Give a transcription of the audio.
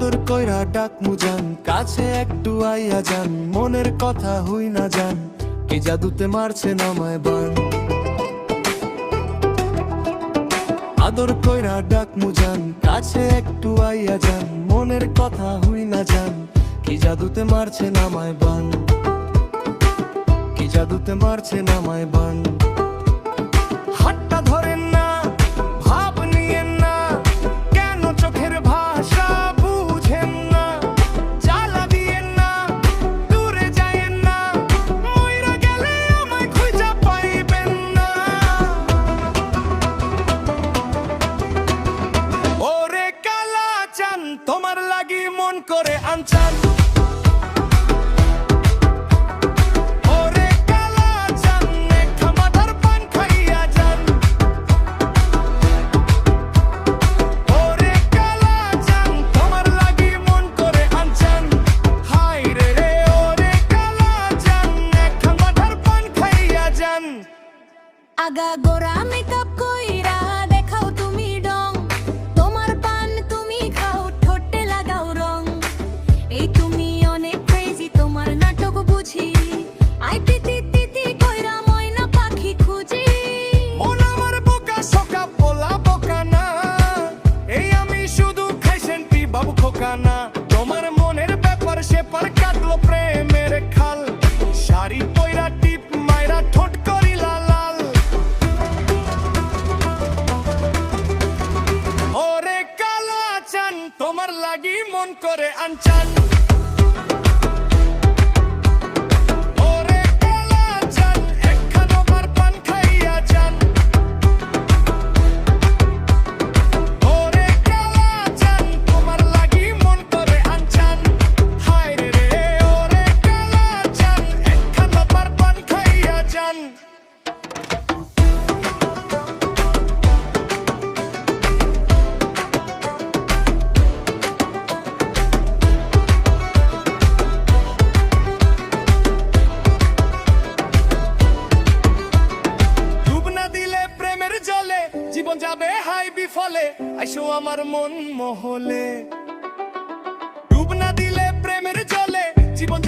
আদর কইরা ডাক মুজান, কাছে একটু আইয়া যান, মনের কথা হই না যান, কি জাদুতে মারছে নামায় বান। আদর কইরা ডাক মুজান, কাছে একটু আইয়া যান, মনের কথা হই না যান, কি জাদুতে মারছে নামায় বান, কি জাদুতে মারছে নামায় বান। হাতটা ধরেন না, ভাব নিয়েন না, কেন চোখের ভাষা বুঝেন না, জ্বালা দিয়েন না, দূরে যায়েন না, মইরা গেলে আমায় খুঁজা পাইবেন না। ওরে কালা চান, তোমার লাগি মন করে আনচান। আগা গোরা মেকআপ কইরা দেখাও তুমি ডং, তোমার পান তুমি খাও, ঠোঁটে লাগাও রং। এই তুমি অনেক ক্রেজি, তোমার নাটক বুঝি, আই তিতি তিতি কইরা ময়না পাখি খুঁজি। মন আমার বোকা সোকা পোলা বোকা না, এই আমি শুধু খাইছেনটি বাবু খোকা না। তোমার মনের ব্যাপার সেপার কাটলো প্রেমের খাল, শাড়ি পয়রা টিপ মাইরা ঠোঁট করিলা লাল। ওরে কালা চান, তোমার লাগি মন করে আনচান। ওরে কালা চান, একখানো বার পান খাইয়া যান। ওরে কালা চান, তোমার লাগি মন করে আনচান। হায় রে রে, ওরে কালা চান, একখানো বার পান খাইয়া যান। জীবন যাবে হাই বিফলে, আইসো আমার মন মহলে। ডুব না দিলে প্রেমের জলে, জীবন